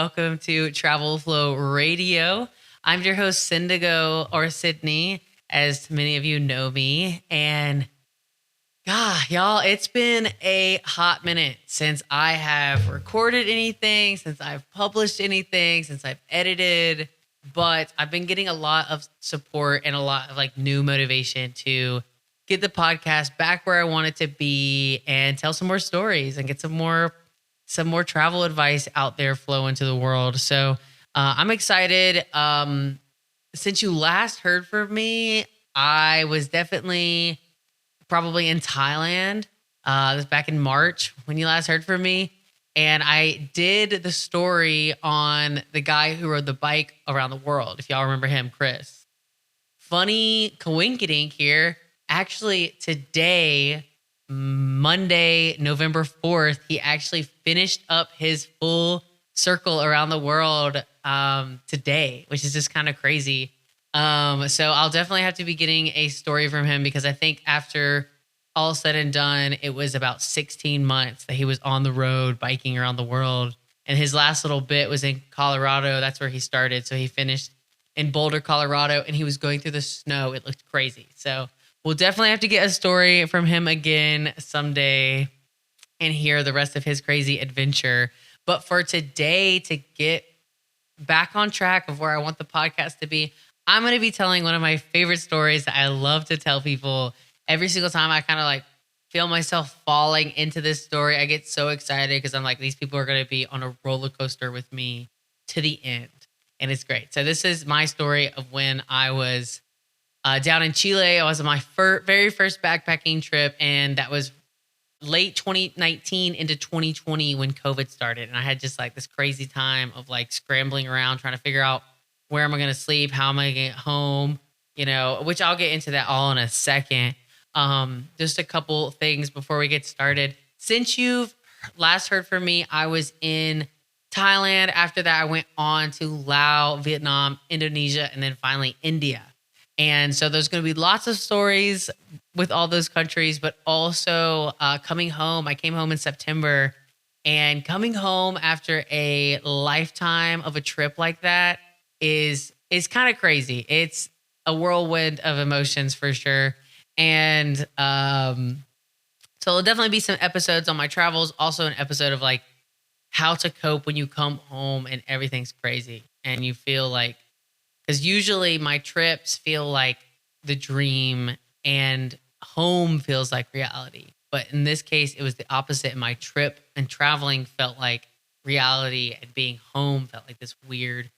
welcome to Travel Flow Radio. I'm your host, Syndigo or Sydney, as many of you know me. And y'all, it's been a hot minute since I have recorded anything, since I've published anything, since I've edited. But I've been getting a lot of support and a lot of new motivation to get the podcast back where I want it to be and tell some more stories and get some more travel advice out there flow into the world. So I'm excited. Since you last heard from me, I was definitely probably in Thailand. It was back in March when you last heard from me. And I did the story on the guy who rode the bike around the world. If y'all remember him, Chris. Funny coinkydink here. Actually, today, Monday, November 4th, he actually finished up his full circle around the world today, which is just kind of crazy. So I'll definitely have to be getting a story from him because I think after all said and done, it was about 16 months that he was on the road biking around the world. And his last little bit was in Colorado. That's where he started. So he finished in Boulder, Colorado, and he was going through the snow. It looked crazy. So we'll definitely have to get a story from him again someday and hear the rest of his crazy adventure. But for today, to get back on track of where I want the podcast to be, I'm going to be telling one of my favorite stories that I love to tell people. Every single time I kind of feel myself falling into this story, I get so excited because I'm like, these people are going to be on a roller coaster with me to the end. And it's great. So this is my story of when I was down in Chile. I was on my very first backpacking trip, and that was late 2019 into 2020 when COVID started. And I had just this crazy time of scrambling around, trying to figure out where am I going to sleep? How am I going to get home? Which I'll get into that all in a second. Just a couple things before we get started. Since you've last heard from me, I was in Thailand. After that, I went on to Laos, Vietnam, Indonesia, and then finally India. And so there's going to be lots of stories with all those countries, but also coming home. I came home in September, and coming home after a lifetime of a trip like that is kind of crazy. It's a whirlwind of emotions for sure. And so there'll definitely be some episodes on my travels, also an episode of how to cope when you come home and everything's crazy and you feel because usually my trips feel like the dream and home feels like reality. But in this case, it was the opposite. My trip and traveling felt like reality, and being home felt like this weird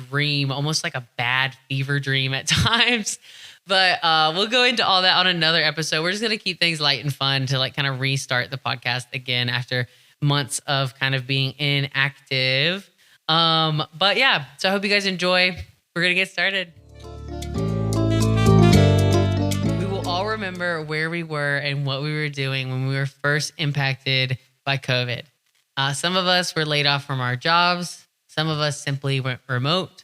dream, almost like a bad fever dream at times. But we'll go into all that on another episode. We're just going to keep things light and fun to kind of restart the podcast again after months of kind of being inactive. But yeah, so I hope you guys enjoy. We're going to get started. We will all remember where we were and what we were doing when we were first impacted by COVID. Some of us were laid off from our jobs. Some of us simply went remote.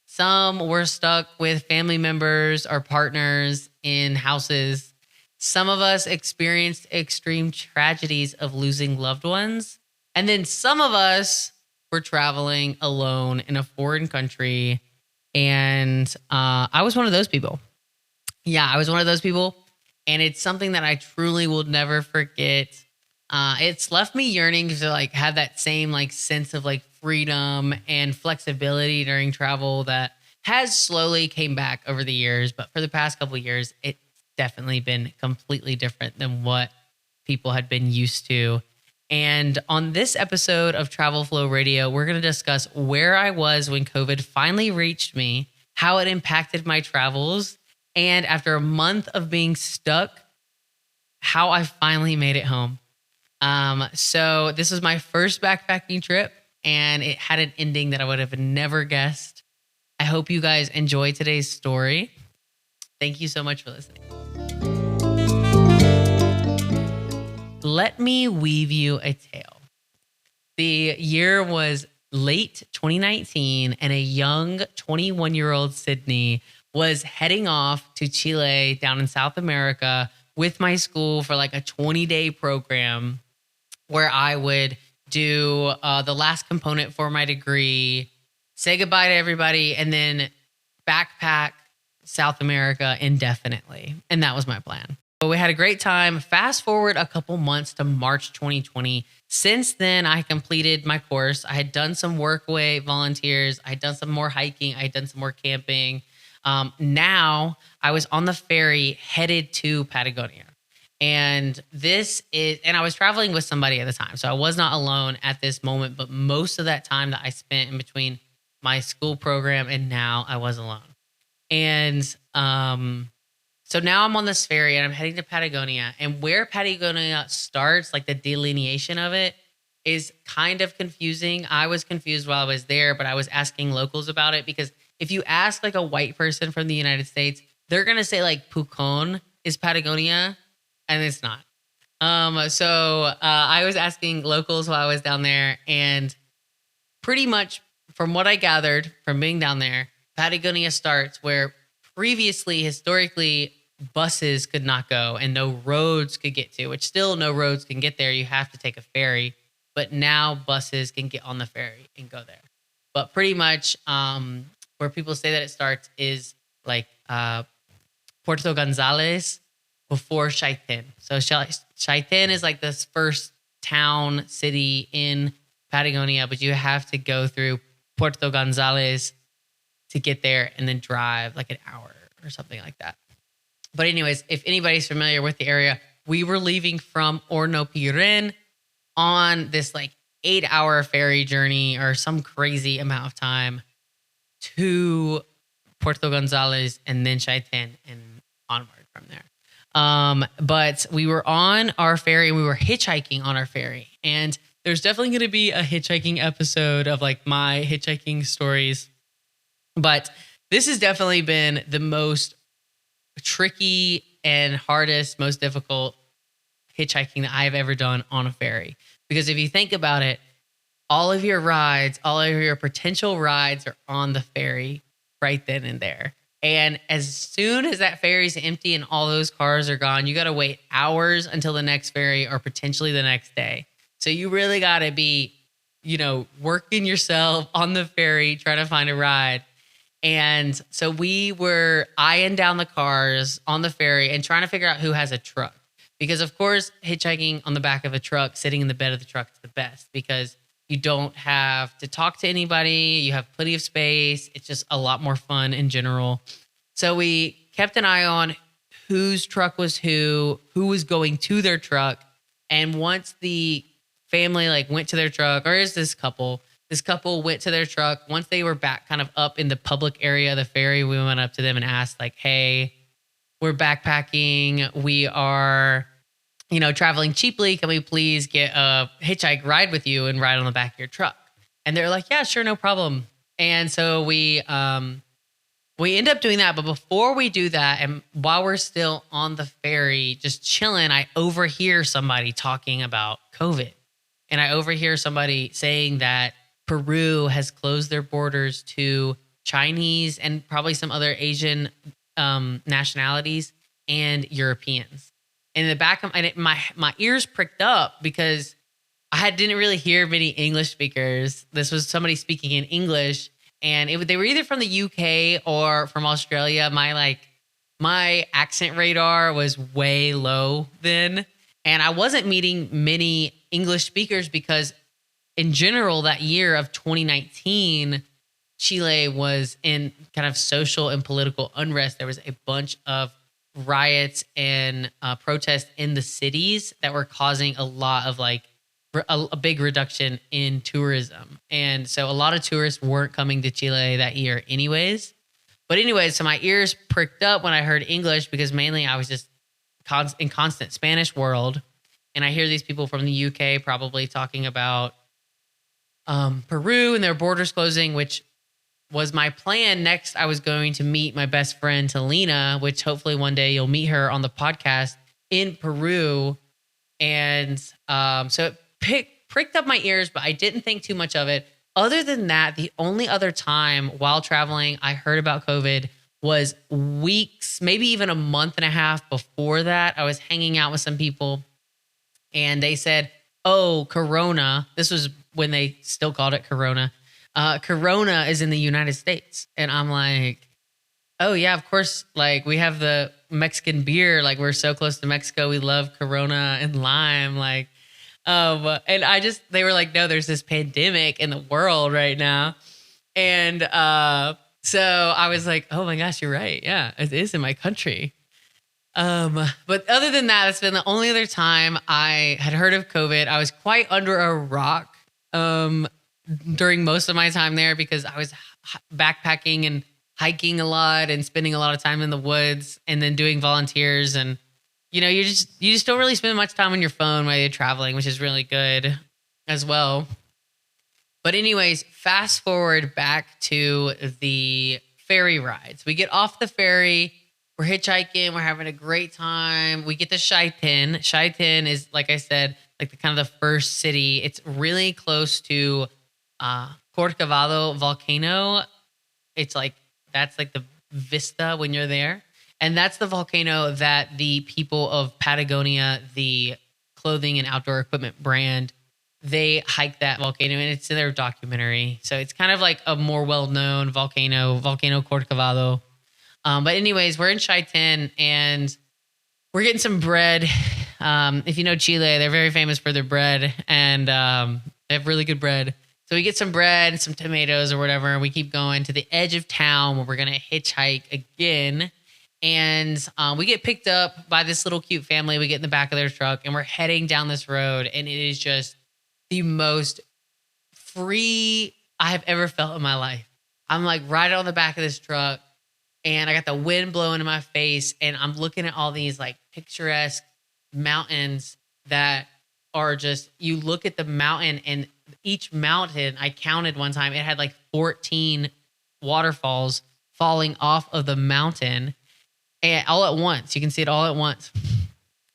Some were stuck with family members or partners in houses. Some of us experienced extreme tragedies of losing loved ones. And then some of us were traveling alone in a foreign country. And I was one of those people. Yeah, I was one of those people. And it's something that I truly will never forget. It's left me yearning to have that same sense of freedom and flexibility during travel that has slowly came back over the years. But for the past couple of years, it's definitely been completely different than what people had been used to. And on this episode of Travel Flow Radio, we're going to discuss where I was when COVID finally reached me, how it impacted my travels, and after a month of being stuck, how I finally made it home. So this was my first backpacking trip, and it had an ending that I would have never guessed. I hope you guys enjoy today's story. Thank you so much for listening. Let me weave you a tale. The year was late 2019, and a young 21-year-old Sydney was heading off to Chile down in South America with my school for a 20-day program where I would do the last component for my degree, say goodbye to everybody, and then backpack South America indefinitely. And that was my plan. But we had a great time. Fast forward a couple months to March 2020. Since then, I completed my course. I had done some workaway volunteers. I had done some more hiking. I had done some more camping. Now I was on the ferry headed to Patagonia. And I was traveling with somebody at the time. So I was not alone at this moment, but most of that time that I spent in between my school program and now I was alone. And so now I'm on this ferry and I'm heading to Patagonia. And where Patagonia starts, like the delineation of it, is kind of confusing. I was confused while I was there, but I was asking locals about it because if you ask like a white person from the United States, they're gonna say like Pucón is Patagonia, and it's not. So I was asking locals while I was down there, and pretty much from what I gathered from being down there, Patagonia starts where previously, historically, buses could not go and no roads could get to, which still no roads can get there. You have to take a ferry, but now buses can get on the ferry and go there. But pretty much where people say that it starts is like Puerto Gonzales before Chaitén. So Chaitén is like this first town, city in Patagonia, but you have to go through Puerto Gonzales to get there and then drive like an hour or something like that. But anyways, if anybody's familiar with the area, we were leaving from Hornopiren on this like 8-hour ferry journey or some crazy amount of time to Puerto Gonzales and then Chaitén and onward from there. But we were on our ferry and we were hitchhiking on our ferry. And there's definitely going to be a hitchhiking episode of like my hitchhiking stories. But this has definitely been the most tricky and hardest, most difficult hitchhiking that I've ever done on a ferry. Because if you think about it, all of your rides, all of your potential rides are on the ferry right then and there. And as soon as that ferry's empty and all those cars are gone, you got to wait hours until the next ferry or potentially the next day. So you really got to be, working yourself on the ferry, trying to find a ride. And so we were eyeing down the cars on the ferry and trying to figure out who has a truck. Because of course, hitchhiking on the back of a truck, sitting in the bed of the truck is the best because you don't have to talk to anybody. You have plenty of space. It's just a lot more fun in general. So we kept an eye on whose truck was who was going to their truck. And once the family went to their truck, or is this couple went to their truck. Once they were back kind of up in the public area of the ferry, we went up to them and asked hey, we're backpacking. We are, traveling cheaply. Can we please get a hitchhike ride with you and ride on the back of your truck? And they're like, yeah, sure. No problem. And so we end up doing that. But before we do that, and while we're still on the ferry, just chilling, I overhear somebody talking about COVID. And I overhear somebody saying that Peru has closed their borders to Chinese and probably some other Asian nationalities and Europeans. And in the back of my ears pricked up because I didn't really hear many English speakers. This was somebody speaking in English, and they were either from the UK or from Australia. My accent radar was way low then, and I wasn't meeting many English speakers because in general, that year of 2019, Chile was in kind of social and political unrest. There was a bunch of riots and protests in the cities that were causing a lot of a big reduction in tourism. And so a lot of tourists weren't coming to Chile that year anyways. But anyways, so my ears pricked up when I heard English because mainly I was just in constant Spanish world. And I hear these people from the UK probably talking about Peru and their borders closing, which was my plan. Next, I was going to meet my best friend, Talina, which hopefully one day you'll meet her on the podcast in Peru. And so it pricked up my ears, but I didn't think too much of it. Other than that, the only other time while traveling I heard about COVID was weeks, maybe even a month and a half before that. I was hanging out with some people and they said, oh, Corona. This was when they still called it Corona. Corona is in the United States. And I'm like, oh yeah, of course. Like we have the Mexican beer. Like we're so close to Mexico. We love Corona and lime. And they were like, no, there's this pandemic in the world right now. And so I was like, oh my gosh, you're right. Yeah, it is in my country. But other than that, it's been the only other time I had heard of COVID. I was quite under a rock during most of my time there because I was backpacking and hiking a lot and spending a lot of time in the woods and then doing volunteers. And you just don't really spend much time on your phone while you're traveling, which is really good as well. But anyways, fast forward back to the ferry rides. We get off the ferry, we're hitchhiking, we're having a great time. We get to Shaitan. Shaitan is, like I said, like the kind of the first city. It's really close to Corcovado volcano. It's like that's like the vista when you're there. And that's the volcano that the people of Patagonia, the clothing and outdoor equipment brand, they hike that volcano, and it's in their documentary. So it's kind of like a more well-known volcano Corcovado. But anyways, we're in Shaitan and we're getting some bread. If you know Chile, they're very famous for their bread, and they have really good bread. So we get some bread and some tomatoes or whatever, and we keep going to the edge of town where we're going to hitchhike again. And we get picked up by this little cute family. We get in the back of their truck and we're heading down this road. And it is just the most free I have ever felt in my life. I'm like right on the back of this truck and I got the wind blowing in my face. And I'm looking at all these like picturesque mountains that are just, you look at the mountain, and each mountain, I counted one time, it had like 14 waterfalls falling off of the mountain. And all at once, you can see it all at once.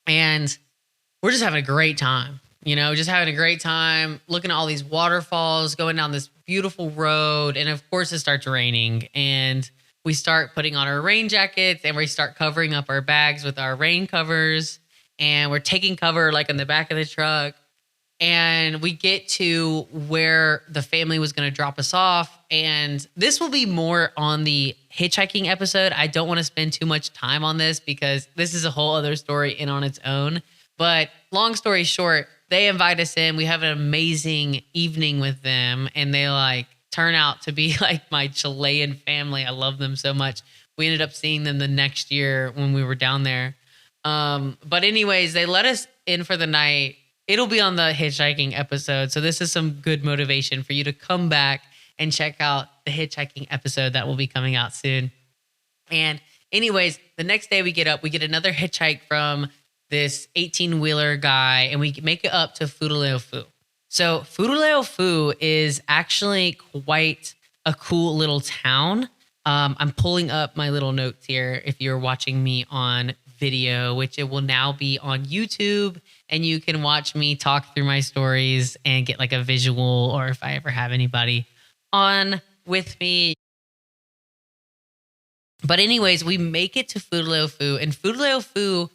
And we're just having a great time, just having a great time, looking at all these waterfalls, going down this beautiful road. And of course it starts raining, and we start putting on our rain jackets, and we start covering up our bags with our rain covers, and we're taking cover like in the back of the truck. And we get to where the family was going to drop us off. And this will be more on the hitchhiking episode. I don't want to spend too much time on this because this is a whole other story in on its own. But long story short, they invite us in. We have an amazing evening with them, and they like turn out to be like my Chilean family. I love them so much. We ended up seeing them the next year when we were down there. But anyways, they let us in for the night. It'll be on the hitchhiking episode. So this is some good motivation for you to come back and check out the hitchhiking episode that will be coming out soon. And anyways, the next day we get up, we get another hitchhike from this 18-wheeler guy, and we make it up to Furuleufu. So Furuleufu is actually quite a cool little town. I'm pulling up my little notes here if you're watching me on video, which it will now be on YouTube, and you can watch me talk through my stories and get like a visual, or if I ever have anybody on with me. But anyways, we make it to Furuleufu, and Furuleufu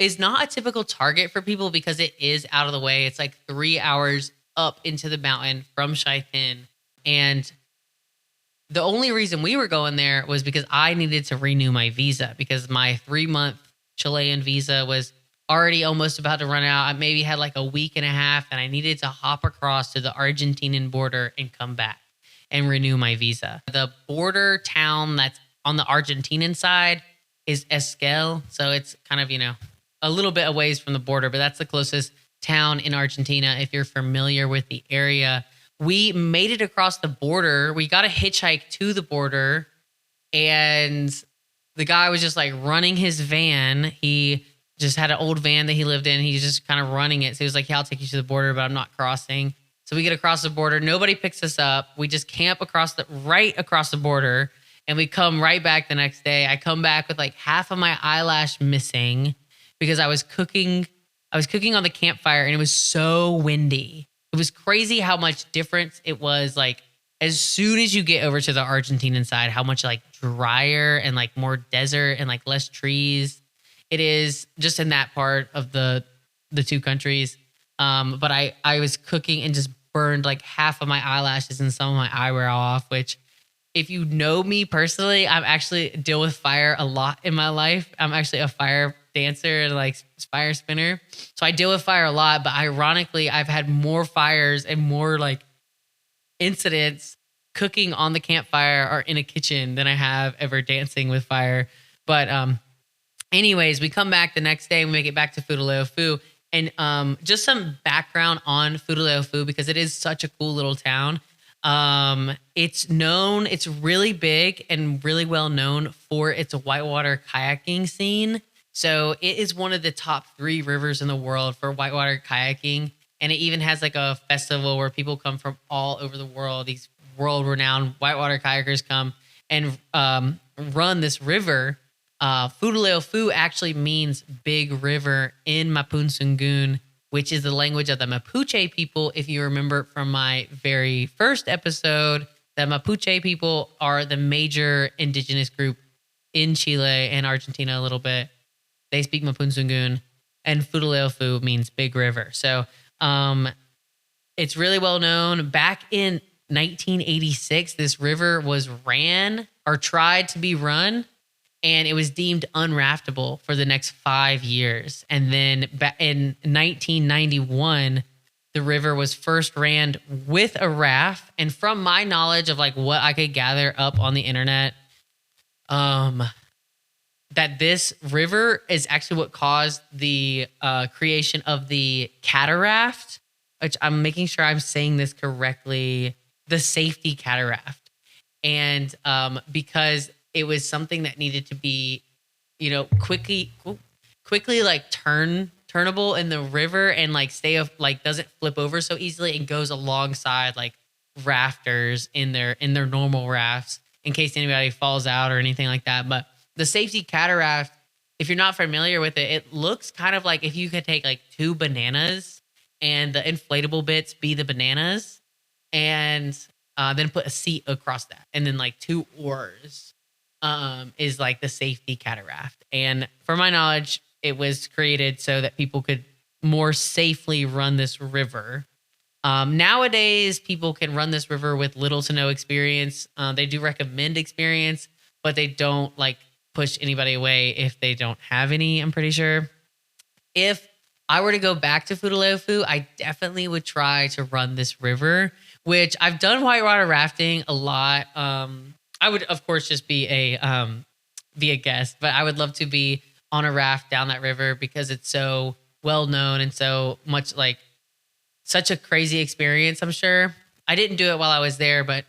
is not a typical target for people because it is out of the way. It's like 3 hours up into the mountain from Shaitan. And the only reason we were going there was because I needed to renew my visa, because my 3-month Chilean visa was already almost about to run out. I maybe had like a week and a half, and I needed to hop across to the Argentinian border and come back and renew my visa. The border town that's on the Argentinian side is Esquel. So it's kind of, a little bit away from the border, but that's the closest town in Argentina if you're familiar with the area. We made it across the border. We got a hitchhike to the border, and the guy was just like running his van. He just had an old van that he lived in. He's just kind of running it. So he was like, yeah, I'll take you to the border, but I'm not crossing. So we get across the border. Nobody picks us up. We just camp right across the border, and we come right back the next day. I come back with like half of my eyelash missing because I was cooking on the campfire, and it was so windy. It was crazy how much difference it was. Like as soon as you get over to the Argentinian side, how much like drier and like more desert and like less trees it is just in that part of the two countries. But I was cooking and just burned like half of my eyelashes and some of my eyebrow off, which if you know me personally, I'm actually deal with fire a lot in my life. I'm actually a fire dancer and like fire spinner. So I deal with fire a lot, but ironically, I've had more fires and more like incidents cooking on the campfire or in a kitchen than I have ever dancing with fire. But anyways, we come back the next day, we make it back to Futaleufu. And just some background on Futaleufu because it is such a cool little town. It's really big and really well known for its whitewater kayaking scene. So it is one of the top 3 rivers in the world for whitewater kayaking. And it even has like a festival where people come from all over the world. These world renowned whitewater kayakers come and run this river. Futaleufu actually means big river in Mapudungun, which is the language of the Mapuche people. If you remember from my very first episode, the Mapuche people are the major indigenous group in Chile and Argentina a little bit. They speak Mapudungun, and Futaleufu means big river. So it's really well known. Back in 1986, this river was ran or tried to be run, and it was deemed unraftable for the next 5 years. And then in 1991, the river was first ran with a raft. And from my knowledge of like what I could gather up on the internet, that this river is actually what caused the creation of the cataract, which I'm making sure I'm saying this correctly, the safety cataract. And because it was something that needed to be, quickly like turnable in the river and like doesn't flip over so easily and goes alongside like rafters in their normal rafts in case anybody falls out or anything like that. But the safety cataract, if you're not familiar with it, it looks kind of like if you could take like 2 bananas and the inflatable bits be the bananas and then put a seat across that. And then like 2 oars is like the safety cataract. And from my knowledge, it was created so that people could more safely run this river. Nowadays, people can run this river with little to no experience. They do recommend experience, but they don't like push anybody away if they don't have any, I'm pretty sure. If I were to go back to Futaleufu, I definitely would try to run this river, which I've done whitewater rafting a lot. I would, of course, just be a guest, but I would love to be on a raft down that river because it's so well known and so much like such a crazy experience, I'm sure. I didn't do it while I was there, but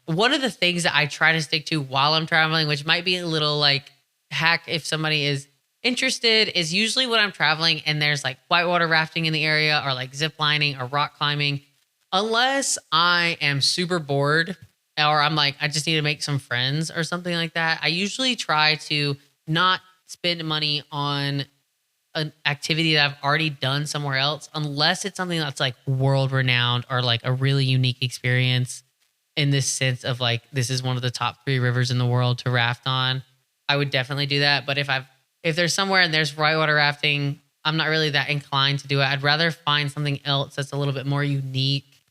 one of the things that I try to stick to while I'm traveling, which might be a little like hack if somebody is interested, is usually when I'm traveling and there's like whitewater rafting in the area or like zip lining or rock climbing, unless I am super bored or I'm like, I just need to make some friends or something like that, I usually try to not spend money on an activity that I've already done somewhere else, unless it's something that's like world renowned or like a really unique experience in this sense of like, this is one of the top 3 rivers in the world to raft on. I would definitely do that. But if there's somewhere and there's whitewater rafting, I'm not really that inclined to do it. I'd rather find something else that's a little bit more unique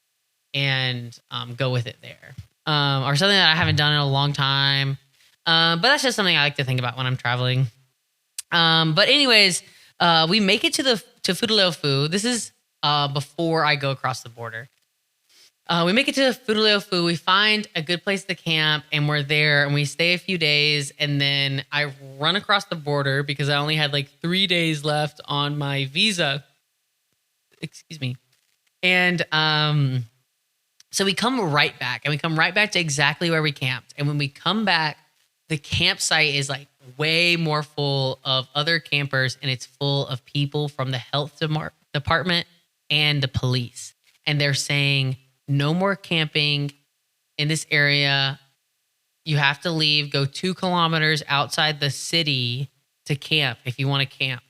and go with it there. Or something that I haven't done in a long time. But that's just something I like to think about when I'm traveling. But anyways, we make it to Futaleufu. This is before I go across the border. We make it to Futaleufu. We find a good place to camp, and we're there, and we stay a few days, and then I run across the border because I only had like 3 days left on my visa. Excuse me. And so we come right back, and we come right back to exactly where we camped. And when we come back, the campsite is like way more full of other campers, and it's full of people from the health department and the police. And they're saying, no more camping in this area. You have to leave, go 2 kilometers outside the city to camp if you want to camp.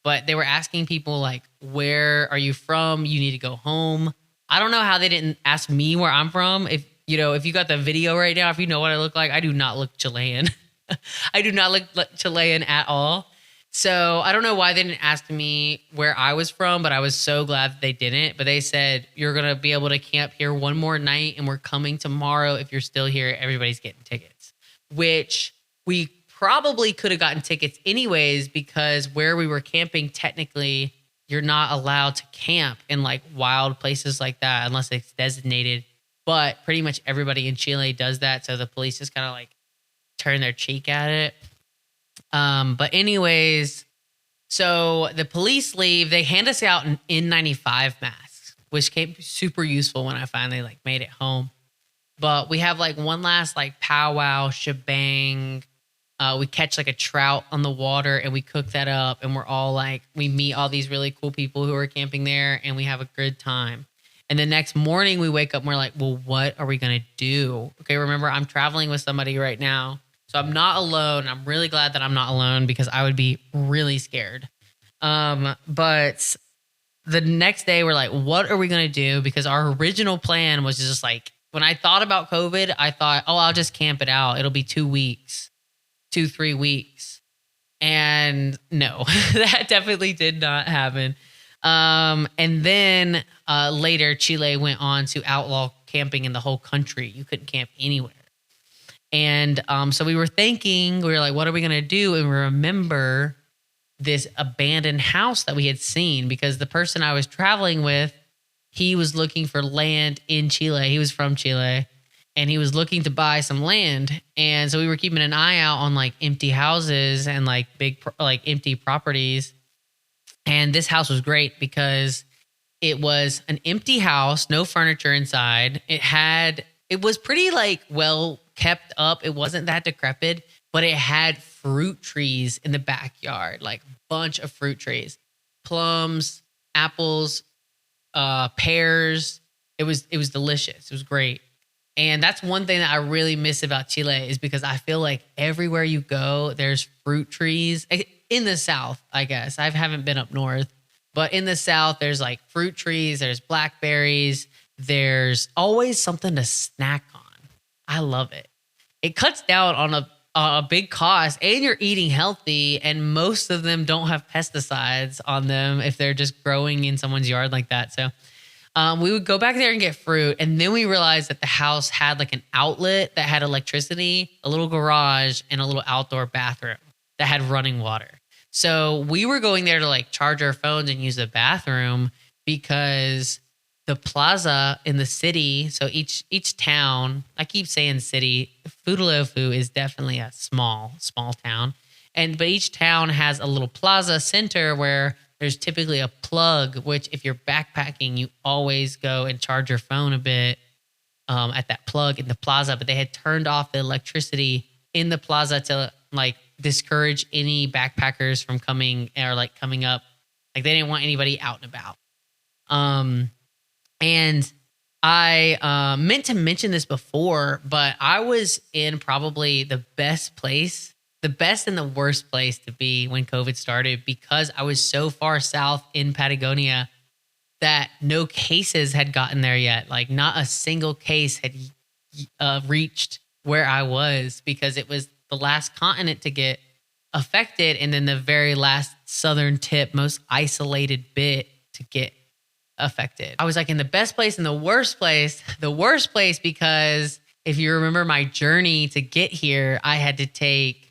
But they were asking people like, where are you from? You need to go home. I don't know how they didn't ask me where I'm from. If you got the video right now, if you know what I look like, I do not look Chilean. I do not look Chilean at all. So I don't know why they didn't ask me where I was from, but I was so glad that they didn't. But they said, you're going to be able to camp here one more night and we're coming tomorrow. If you're still here, everybody's getting tickets, which we probably could have gotten tickets anyways, because where we were camping, technically, you're not allowed to camp in like wild places like that unless it's designated. But pretty much everybody in Chile does that. So the police just kind of like turn their cheek at it. But anyways, so the police leave. They hand us out an N95 masks, which came super useful when I finally like made it home. But we have like one last like powwow shebang. We catch like a trout on the water and we cook that up, and we're all like, we meet all these really cool people who are camping there and we have a good time. And the next morning we wake up and we're like, well, what are we going to do? Okay, remember, I'm traveling with somebody right now. So I'm not alone. I'm really glad that I'm not alone because I would be really scared. But the next day we're like, what are we going to do? Because our original plan was just like, when I thought about COVID, I thought, oh, I'll just camp it out. It'll be 2 weeks, 3 weeks. And no, that definitely did not happen. And then later, Chile went on to outlaw camping in the whole country. You couldn't camp anywhere. And so we were thinking, we were like, what are we going to do? And we remember this abandoned house that we had seen, because the person I was traveling with, he was looking for land in Chile. He was from Chile and he was looking to buy some land. And so we were keeping an eye out on like empty houses and like like empty properties. And this house was great because it was an empty house, no furniture inside. It was pretty like well kept up. It wasn't that decrepit, but it had fruit trees in the backyard, like a bunch of fruit trees, plums, apples, pears. It was delicious. It was great. And that's one thing that I really miss about Chile, is because I feel like everywhere you go, there's fruit trees. In the South, I guess. I haven't been up north, but in the South, there's like fruit trees, there's blackberries, there's always something to snack on. I love it. It cuts down on a big cost, and you're eating healthy, and most of them don't have pesticides on them if they're just growing in someone's yard like that. So we would go back there and get fruit, and then we realized that the house had like an outlet that had electricity, a little garage, and a little outdoor bathroom that had running water. So we were going there to like charge our phones and use the bathroom, because the plaza in the city, so each town, I keep saying city, Futulofu is definitely a small town. But each town has a little plaza center where there's typically a plug, which if you're backpacking, you always go and charge your phone a bit at that plug in the plaza. But they had turned off the electricity in the plaza to like discourage any backpackers from coming up. Like they didn't want anybody out and about. And I meant to mention this before, but I was in probably the best and the worst place to be when COVID started, because I was so far south in Patagonia that no cases had gotten there yet. Like not a single case had reached where I was, because it was the last continent to get affected, and then the very last southern tip, most isolated bit to get affected. I was like in the best place and the worst place. The worst place because if you remember my journey to get here, I had to take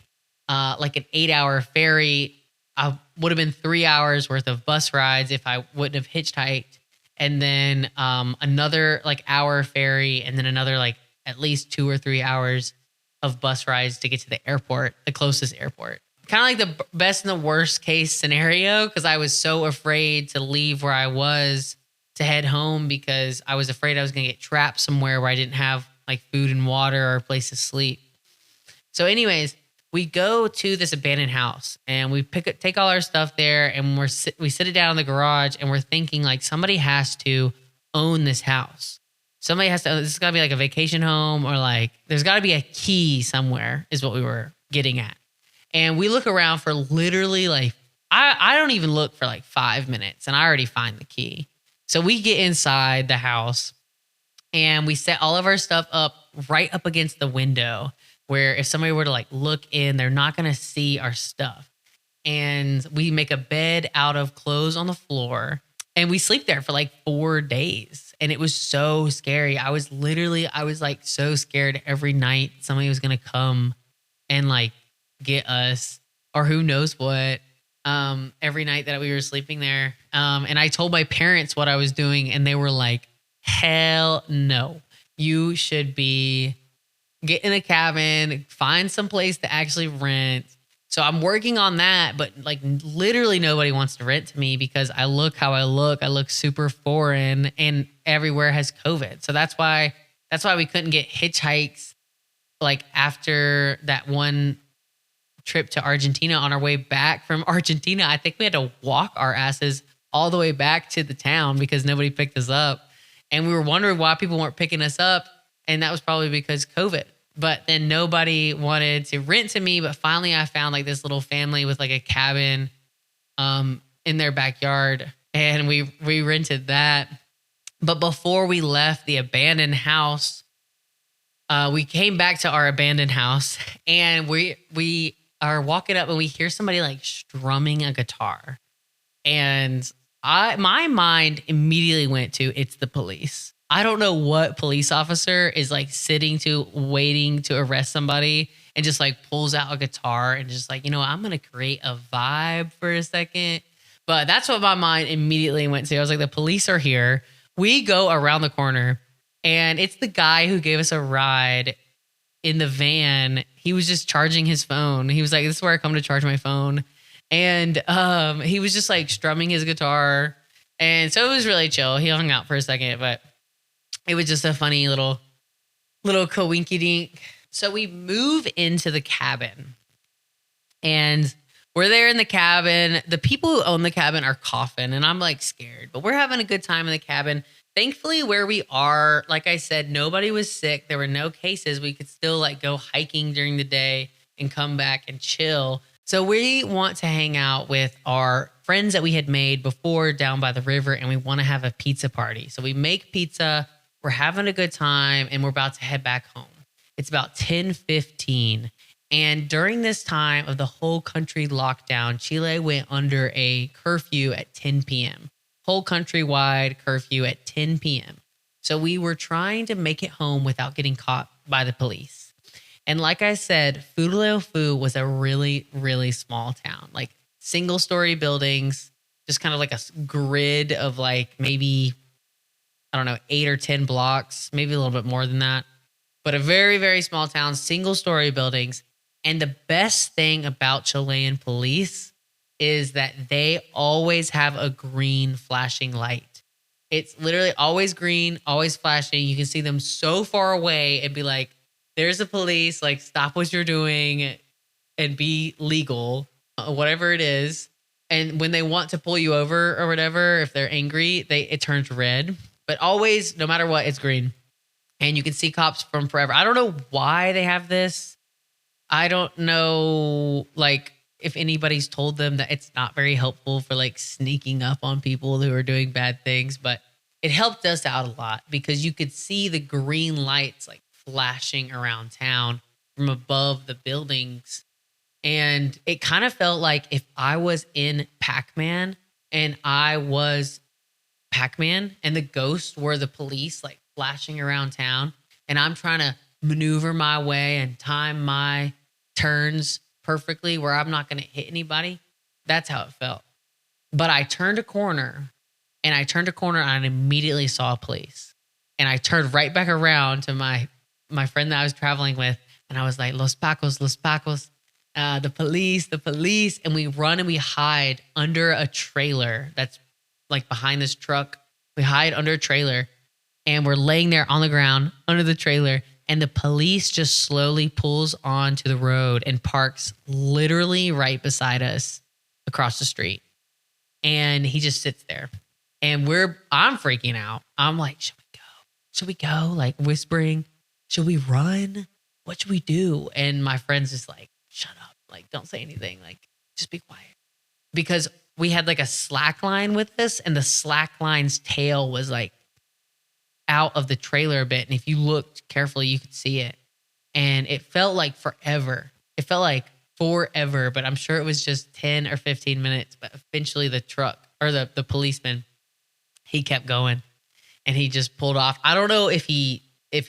like an 8-hour ferry. I would have been 3 hours worth of bus rides if I wouldn't have hitchhiked, and then another like hour ferry, and then another like at least 2 or 3 hours of bus rides to get to the airport, the closest airport. Kind of like the best and the worst case scenario, because I was so afraid to leave where I was to head home, because I was afraid I was going to get trapped somewhere where I didn't have like food and water or a place to sleep. So anyways, we go to this abandoned house and we take all our stuff there, and we sit it down in the garage, and we're thinking like somebody has to own this house. Somebody has to, this has got to be like a vacation home, or like there's got to be a key somewhere is what we were getting at. And we look around for literally like, I don't even look for like 5 minutes and I already find the key. So we get inside the house and we set all of our stuff up right up against the window, where if somebody were to like look in, they're not going to see our stuff. and we make a bed out of clothes on the floor, and we sleep there for like 4 days. And it was so scary. I was like so scared every night somebody was going to come and like get us or who knows what. Every night that we were sleeping there. And I told my parents what I was doing, and they were like, hell no. You should be get in a cabin, find some place to actually rent. So I'm working on that, but like literally nobody wants to rent to me because I look how I look. I look super foreign, and everywhere has COVID. So that's why we couldn't get hitchhikes like after that one trip to Argentina. On our way back from Argentina, I think we had to walk our asses all the way back to the town because nobody picked us up. And we were wondering why people weren't picking us up. And that was probably because COVID. But then nobody wanted to rent to me. But finally, I found like this little family with like a cabin in their backyard. And we rented that. But before we left the abandoned house, we came back to our abandoned house, and we are walking up and we hear somebody like strumming a guitar. And my mind immediately went to, it's the police. I don't know what police officer is like waiting to arrest somebody and just like pulls out a guitar and just like, I'm going to create a vibe for a second. But that's what my mind immediately went to. I was like, the police are here. We go around the corner, and it's the guy who gave us a ride in the van. He was just charging his phone. He was like, this is where I come to charge my phone. And he was just like strumming his guitar. And so it was really chill. He hung out for a second, but it was just a funny little coinky dink. So we move into the cabin, and we're there in the cabin. The people who own the cabin are coughing, and I'm like scared, but we're having a good time in the cabin. Thankfully, where we are, like I said, nobody was sick. There were no cases. We could still like go hiking during the day and come back and chill. So we want to hang out with our friends that we had made before down by the river, and we want to have a pizza party. So we make pizza. We're having a good time, and we're about to head back home. It's about 10:15. And during this time of the whole country lockdown, Chile went under a curfew at 10 p.m. Whole countrywide curfew at 10 p.m. So we were trying to make it home without getting caught by the police. And like I said, Furuleufu was a really, really small town, like single story buildings, just kind of like a grid of like maybe, I don't know, 8 or 10 blocks, maybe a little bit more than that. But a very, very small town, single story buildings. And the best thing about Chilean police is that they always have a green flashing light. It's literally always green, always flashing. You can see them so far away and be like, there's a police, like stop what you're doing and be legal, whatever it is. And when they want to pull you over or whatever, if they're angry, it turns red. But always, no matter what, it's green. And you can see cops from forever. I don't know why they have this. I don't know, like, if anybody's told them that it's not very helpful for like sneaking up on people who are doing bad things, but it helped us out a lot because you could see the green lights like flashing around town from above the buildings. And it kind of felt like if I was in Pac-Man and I was Pac-Man and the ghosts were the police like flashing around town, and I'm trying to maneuver my way and time my turns perfectly where I'm not going to hit anybody. That's how it felt. But I turned a corner and I immediately saw a police. And I turned right back around to my friend that I was traveling with. And I was like, Los Pacos, the police. And we run and we hide under a trailer that's like behind this truck. We hide under a trailer and we're laying there on the ground under the trailer. And the police just slowly pulls onto the road and parks literally right beside us across the street. And he just sits there. And I'm freaking out. I'm like, should we go? Should we go? Like whispering, should we run? What should we do? And my friend's just like, shut up. Like, don't say anything. Like, just be quiet. Because we had like a slack line with us, and the slack line's tail was like out of the trailer a bit. And if you looked carefully, you could see it. And it felt like forever. It felt like forever, but I'm sure it was just 10 or 15 minutes. But eventually the truck or the policeman, he kept going and he just pulled off. I don't know if he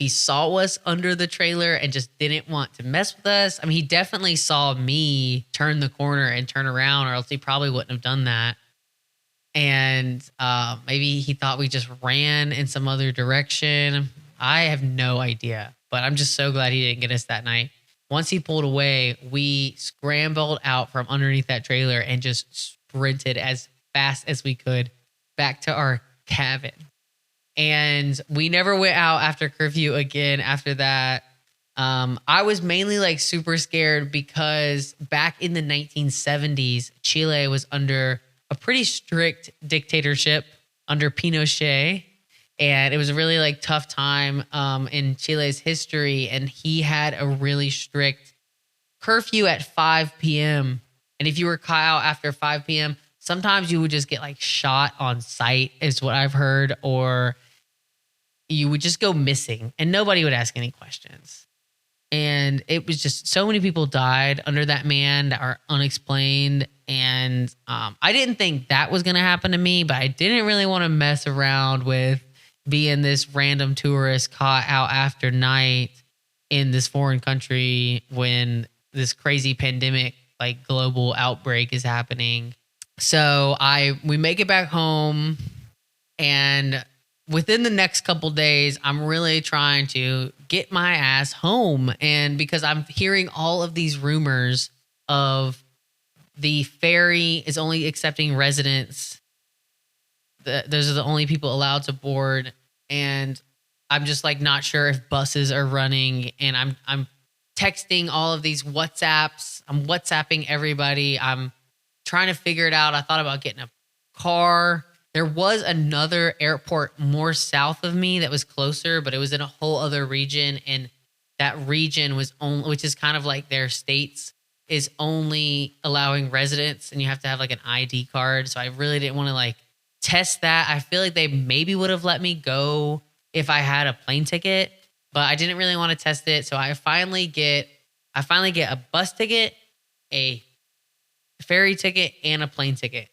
saw us under the trailer and just didn't want to mess with us. I mean, he definitely saw me turn the corner and turn around, or else he probably wouldn't have done that. And maybe he thought we just ran in some other direction. I have no idea, but I'm just so glad he didn't get us that night. Once he pulled away, we scrambled out from underneath that trailer and just sprinted as fast as we could back to our cabin. And we never went out after curfew again after that. I was mainly like super scared because back in the 1970s, Chile was under a pretty strict dictatorship under Pinochet. And it was a really like tough time in Chile's history. And he had a really strict curfew at 5 p.m. And if you were caught out after 5 p.m., sometimes you would just get like shot on sight, is what I've heard, or you would just go missing and nobody would ask any questions. And it was just so many people died under that man that are unexplained. And I didn't think that was going to happen to me, but I didn't really want to mess around with being this random tourist caught out after night in this foreign country when this crazy pandemic, like global outbreak, is happening. So we make it back home, and within the next couple days, I'm really trying to get my ass home. And because I'm hearing all of these rumors of the ferry is only accepting residents, those are the only people allowed to board. And I'm just like not sure if buses are running. And I'm texting all of these WhatsApps. I'm WhatsApping everybody. I'm trying to figure it out. I thought about getting a car. There was another airport more south of me that was closer, but it was in a whole other region. And that region was only, which is kind of like their states, is only allowing residents, and you have to have like an ID card. So I really didn't want to like test that. I feel like they maybe would have let me go if I had a plane ticket, but I didn't really want to test it. So I finally get a bus ticket, a ferry ticket, and a plane ticket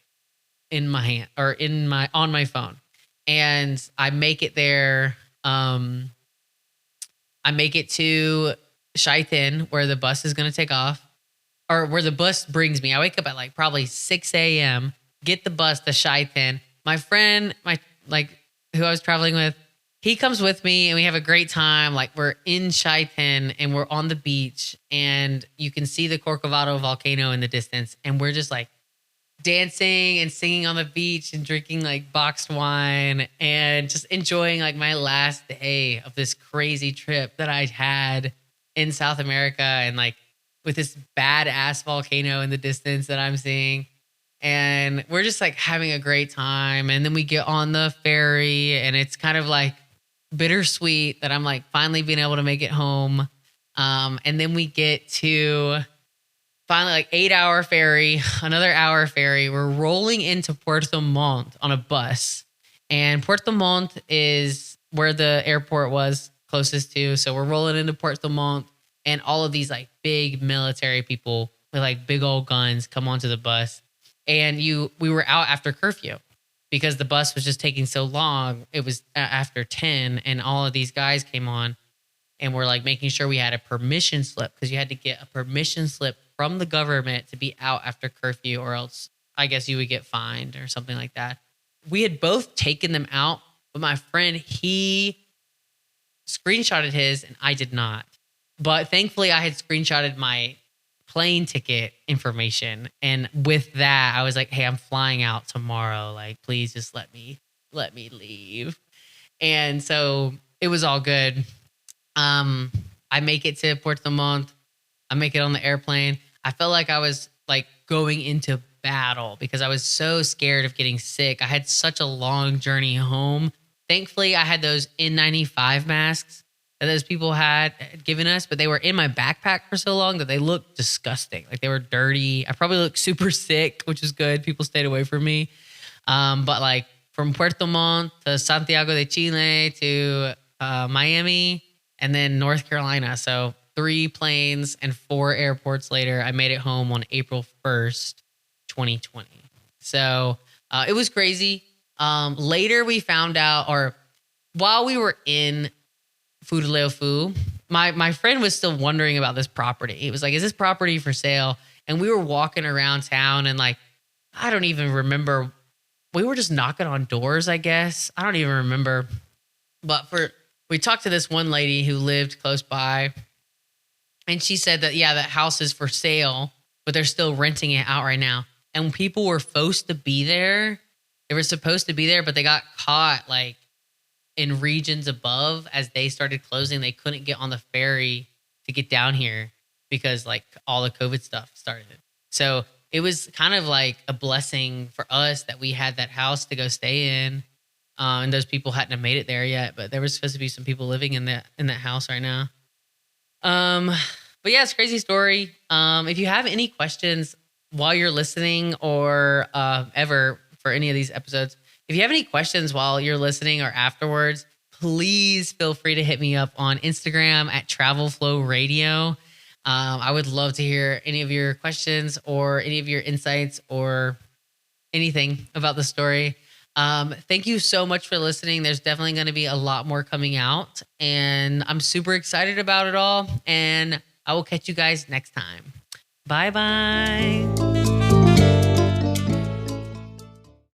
in my hand, or on my phone. And I make it there. I make it to Shaitan, where the bus is going to take off, or where the bus brings me. I wake up at like probably 6 a.m., get the bus to Shaitan. My friend, who I was traveling with, he comes with me and we have a great time. Like, we're in Shaitan and we're on the beach and you can see the Corcovado volcano in the distance. And we're just like dancing and singing on the beach and drinking like boxed wine and just enjoying like my last day of this crazy trip that I'd had in South America, and like with this badass volcano in the distance that I'm seeing. And we're just like having a great time. And then we get on the ferry and it's kind of like bittersweet that I'm like finally being able to make it home. And then we get to finally like 8-hour ferry, another hour ferry. We're rolling into Puerto Montt on a bus. And Puerto Montt is where the airport was closest to. So we're rolling into Puerto Montt, and all of these like big military people with like big old guns come onto the bus. And we were out after curfew because the bus was just taking so long. It was after 10, and all of these guys came on, and we're like making sure we had a permission slip, because you had to get a permission slip from the government to be out after curfew, or else I guess you would get fined or something like that. We had both taken them out, but my friend, he screenshotted his and I did not. But thankfully I had screenshotted my plane ticket information. And with that, I was like, hey, I'm flying out tomorrow. Like, please just let me leave. And so it was all good. I make it to Puerto Montt. I make it on the airplane. I felt like I was like going into battle because I was so scared of getting sick. I had such a long journey home. Thankfully, I had those N95 masks that those people had given us, but they were in my backpack for so long that they looked disgusting. Like, they were dirty. I probably looked super sick, which is good. People stayed away from me. But like from Puerto Montt to Santiago de Chile to Miami and then North Carolina. So 3 planes and 4 airports later, I made it home on April 1st, 2020. So it was crazy. Later, we found out, or while we were in Fu, my friend was still wondering about this property. He was like, "Is this property for sale?" And we were walking around town, and like, I don't even remember. We were just knocking on doors, I guess. I don't even remember. But we talked to this one lady who lived close by, and she said that yeah, that house is for sale, but they're still renting it out right now. And people were supposed to be there. They were supposed to be there, but they got caught like in regions above as they started closing. They couldn't get on the ferry to get down here because like all the COVID stuff started. So it was kind of like a blessing for us that we had that house to go stay in. And those people hadn't have made it there yet, but there was supposed to be some people living in that house right now. But yeah, it's a crazy story. If you have any questions while you're listening or ever for any of these episodes, if you have any questions while you're listening or afterwards, please feel free to hit me up on Instagram at Travel Flow Radio. I would love to hear any of your questions or any of your insights or anything about the story. Thank you so much for listening. There's definitely going to be a lot more coming out, and I'm super excited about it all. And I will catch you guys next time. Bye bye.